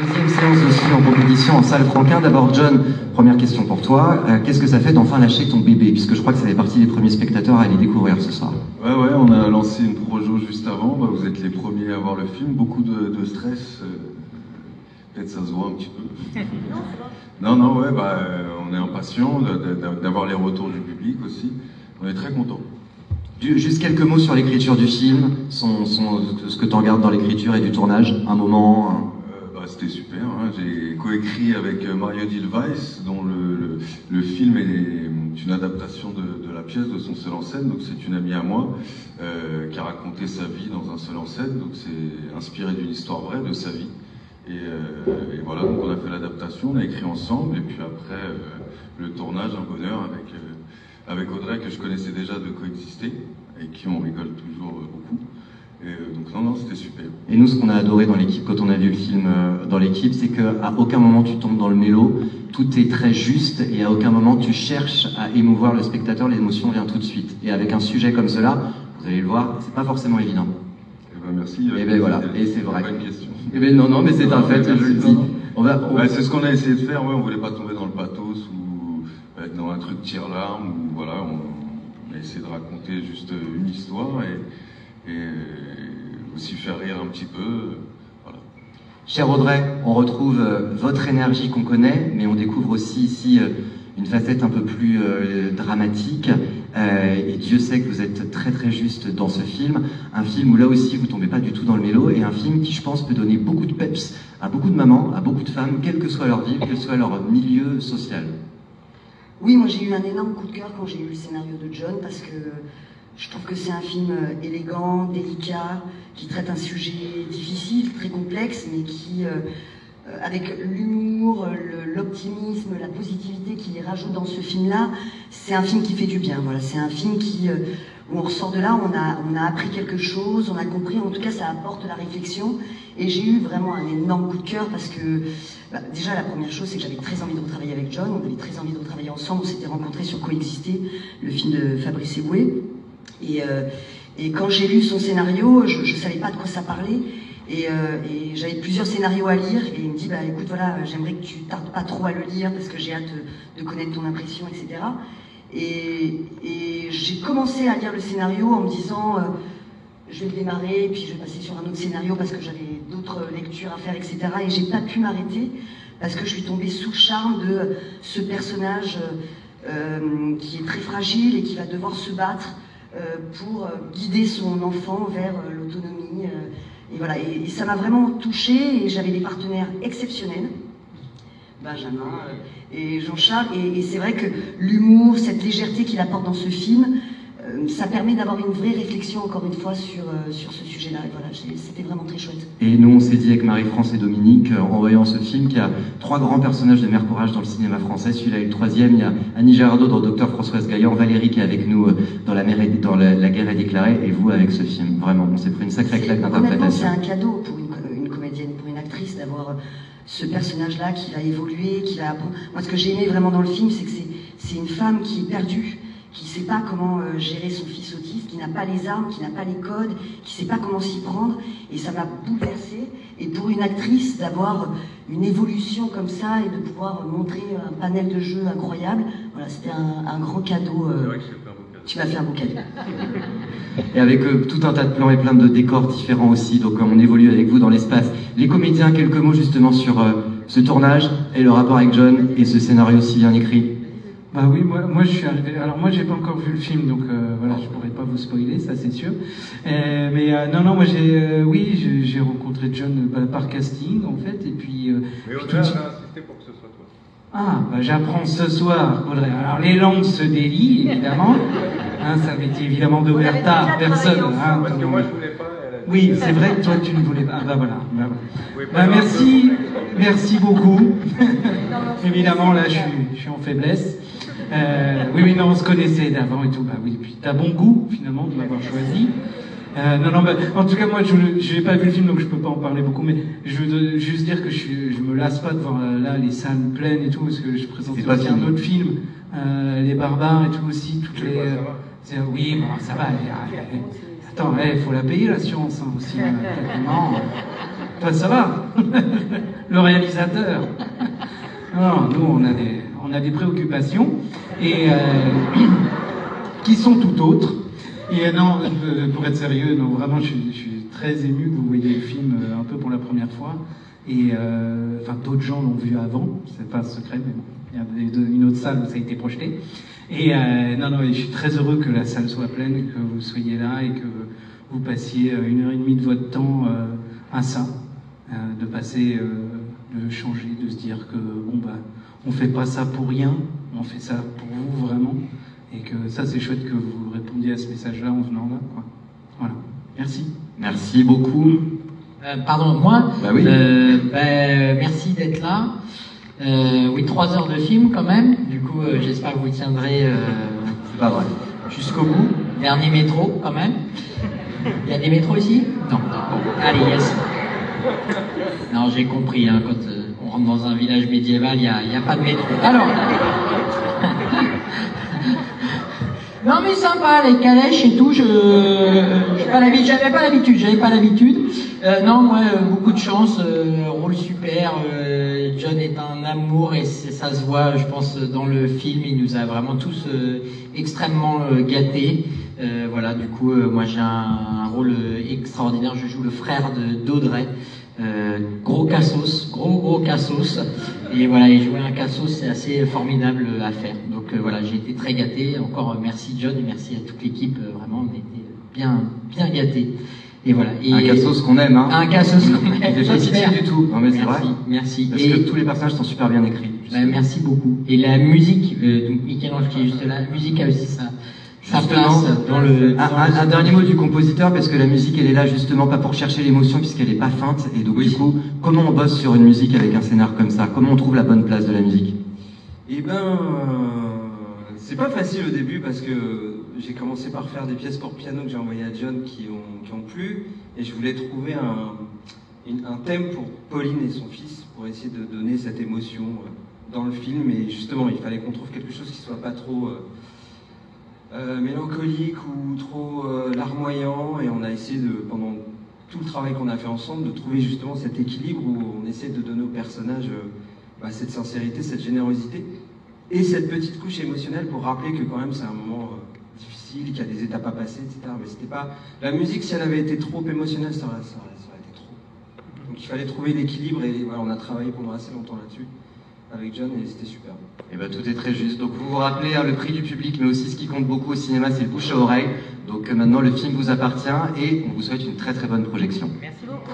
Deuxième séance aussi en compétition en salle Franquin. D'abord, John, première question pour toi. Qu'est-ce que ça fait d'enfin lâcher ton bébé? Puisque je crois que ça fait partie des premiers spectateurs à aller découvrir ce soir. Ouais, on a lancé une projo juste avant. Bah, vous êtes les premiers à voir le film. Beaucoup de stress. Peut-être ça se voit un petit peu. Non, ouais, on est impatient d'avoir les retours du public aussi. On est très contents. Juste quelques mots sur l'écriture du film, ce que tu regardes dans l'écriture et du tournage, un moment. C'était super, hein. J'ai coécrit avec Mario Dilweiss, dont le film est une adaptation de la pièce, de son seul en scène. Donc c'est une amie à moi qui a raconté sa vie dans un seul en scène. Donc c'est inspiré d'une histoire vraie de sa vie. Et voilà, donc on a fait l'adaptation, on a écrit ensemble. Et puis après, le tournage, un bonheur avec Audrey, que je connaissais déjà de Coexister, et qui on rigole toujours beaucoup. Et donc non, c'était super. Et nous, ce qu'on a adoré dans l'équipe, quand on a vu le film dans l'équipe, c'est qu'à aucun moment tu tombes dans le mélo, tout est très juste, et à aucun moment tu cherches à émouvoir le spectateur, l'émotion vient tout de suite. Et avec un sujet comme cela, vous allez le voir, c'est pas forcément évident. Eh ben merci. Et ben voilà, et c'est vrai. Bonne question. Eh ben non, mais c'est un fait, je le dis. C'est ce qu'on a essayé de faire, ouais, on voulait pas tomber dans le pathos ou être dans un truc tire-larme, ou voilà, on a essayé de raconter juste une histoire et aussi faire rire un petit peu, voilà. Cher Audrey, on retrouve votre énergie qu'on connaît, mais on découvre aussi ici une facette un peu plus dramatique, et Dieu sait que vous êtes très très juste dans ce film, un film où là aussi vous tombez pas du tout dans le mélo, et un film qui je pense peut donner beaucoup de peps à beaucoup de mamans, à beaucoup de femmes, quelle que soit leur vie, quel que soit leur milieu social. Oui, moi j'ai eu un énorme coup de cœur quand j'ai lu le scénario de John, parce que je trouve que c'est un film élégant, délicat, qui traite un sujet difficile, très complexe, mais qui, avec l'humour, l'optimisme, la positivité qu'il y rajoute dans ce film-là, c'est un film qui fait du bien. Voilà, c'est un film où on ressort de là, on a appris quelque chose, on a compris, en tout cas ça apporte la réflexion. Et j'ai eu vraiment un énorme coup de cœur parce que, déjà la première chose, c'est que j'avais très envie de retravailler avec John, on avait très envie de retravailler ensemble, on s'était rencontrés sur Coexister, le film de Fabrice Eboué. Et quand j'ai lu son scénario, je ne savais pas de quoi ça parlait, et j'avais plusieurs scénarios à lire, et il me dit, écoute, voilà, j'aimerais que tu tardes pas trop à le lire, parce que j'ai hâte de connaître ton impression, etc. Et j'ai commencé à lire le scénario en me disant, je vais le démarrer, puis je vais passer sur un autre scénario, parce que j'avais d'autres lectures à faire, etc. Et j'ai pas pu m'arrêter, parce que je suis tombée sous le charme de ce personnage qui est très fragile, et qui va devoir se battre pour guider son enfant vers l'autonomie. Et voilà, et ça m'a vraiment touchée, et j'avais des partenaires exceptionnels, Benjamin et Jean-Charles, et c'est vrai que l'humour, cette légèreté qu'il apporte dans ce film, ça permet d'avoir une vraie réflexion, encore une fois, sur ce sujet-là. Et voilà, c'était vraiment très chouette. Et nous, on s'est dit avec Marie-France et Dominique, en voyant ce film, qu'il y a 3 grands personnages de Mère Courage dans le cinéma français. Celui-là est le 3e. Il y a Annie Girardot dans Docteur Françoise Gaillan, Valérie qui est avec nous dans La guerre est déclarée, et vous avec ce film. Vraiment, on s'est pris une sacrée claque d'interprétation. C'est un cadeau pour une comédienne, pour une actrice, d'avoir ce personnage-là qui va évoluer, qui va apprendre. Moi, ce que j'ai aimé vraiment dans le film, c'est que c'est une femme qui est perdue, qui ne sait pas comment gérer son fils autiste, qui n'a pas les armes, qui n'a pas les codes, qui ne sait pas comment s'y prendre, et ça m'a bouleversée. Et pour une actrice, d'avoir une évolution comme ça et de pouvoir montrer un panel de jeux incroyable, voilà, c'était un grand cadeau. C'est vrai que j'ai fait un beau cadeau. Tu m'as fait un beau cadeau. Et avec tout un tas de plans et plein de décors différents aussi, donc on évolue avec vous dans l'espace. Les comédiens, quelques mots justement sur ce tournage et le rapport avec John et ce scénario si bien écrit. Bah oui, moi je suis arrivé. Alors moi j'ai pas encore vu le film, donc voilà, je pourrais pas vous spoiler, ça c'est sûr. Non, moi j'ai rencontré John par casting en fait, et puis. Mais Audrey a insisté pour que ce soit toi. Ah, j'apprends ce soir, Audrey. Alors les langues se délient évidemment. Ça avait été évidemment d'Oberta, personne. Parce que moi je voulais pas. Oui, c'est vrai que toi tu ne voulais pas. Voilà. Oui, merci beaucoup. Évidemment là je suis en faiblesse. Oui, non, on se connaissait d'avant et tout. Oui, puis t'as bon goût, finalement, de m'avoir choisi. En tout cas, moi, je n'ai pas vu le film, donc je peux pas en parler beaucoup, mais je veux juste dire que je me lasse pas de voir là les salles pleines et tout, parce que je présente aussi un autre film, Les Barbares et tout aussi, toutes les... oui, bon, ça va. Attends, faut la payer, l'assurance, aussi. Non. Toi, ça va. Le réalisateur. Non, nous, on a des préoccupations et qui sont tout autres. Et non, pour être sérieux, non, vraiment, je suis très ému que vous voyez le film un peu pour la première fois. Et enfin, d'autres gens l'ont vu avant, c'est pas secret, mais bon, il y a une autre salle où ça a été projeté. Et non, je suis très heureux que la salle soit pleine, que vous soyez là et que vous passiez 1h30 de votre temps à ça, de passer, de changer, de se dire que bon bah, on fait pas ça pour rien, on fait ça pour vous vraiment. Et que ça, c'est chouette que vous répondiez à ce message-là en venant là, quoi. Voilà. Merci. Merci beaucoup. Pardon, moi Bah oui. Merci d'être là. Oui, 3 heures de film quand même. Du coup, j'espère que vous tiendrez C'est pas vrai. jusqu'au bout. Dernier métro quand même. Il y a des métros ici? Non. Allez, yes. Non, j'ai compris. Hein, quand on rentre dans un village médiéval, il y a pas de métro. Alors. Non mais sympa, les calèches et tout, j'avais pas l'habitude. Non, moi, beaucoup de chance, rôle super, John est un amour et ça se voit, je pense, dans le film, il nous a vraiment tous extrêmement gâtés. Voilà, du coup, moi j'ai un rôle extraordinaire, je joue le frère d'Audrey. Gros cassos, gros cassos, et voilà, et jouer un cassos c'est assez formidable à faire, donc voilà, j'ai été très gâté, encore merci John et merci à toute l'équipe, vraiment on a été bien gâtés, et voilà. Et un cassos qu'on aime, hein. Un cassos qu'on aime, il fait pas pitié du tout, non mais c'est vrai. Merci. Parce que tous les personnages sont super bien écrits. Merci beaucoup, et la musique, donc Michel-Ange qui est juste là, la musique a aussi ça. Justement, un dernier mot du compositeur, parce que la musique elle est là justement pas pour chercher l'émotion puisqu'elle est pas feinte, et donc du coup, comment on bosse sur une musique avec un scénar comme ça? Comment on trouve la bonne place de la musique? Eh ben, c'est pas facile au début parce que j'ai commencé par faire des pièces pour piano que j'ai envoyées à John qui ont plu, et je voulais trouver un thème pour Pauline et son fils pour essayer de donner cette émotion dans le film, et justement il fallait qu'on trouve quelque chose qui soit pas trop mélancolique ou trop larmoyant, et on a essayé pendant tout le travail qu'on a fait ensemble, de trouver justement cet équilibre où on essaie de donner aux personnages cette sincérité, cette générosité et cette petite couche émotionnelle pour rappeler que quand même c'est un moment difficile, qu'il y a des étapes à passer, etc. Mais c'était pas... La musique, si elle avait été trop émotionnelle, ça aurait été trop. Donc il fallait trouver l'équilibre, et voilà, on a travaillé pendant assez longtemps là-dessus avec John, et c'était super. Et ben tout est très juste. Donc vous vous rappelez le prix du public, mais aussi ce qui compte beaucoup au cinéma, c'est le bouche à oreille. Donc maintenant le film vous appartient et on vous souhaite une très très bonne projection. Merci beaucoup.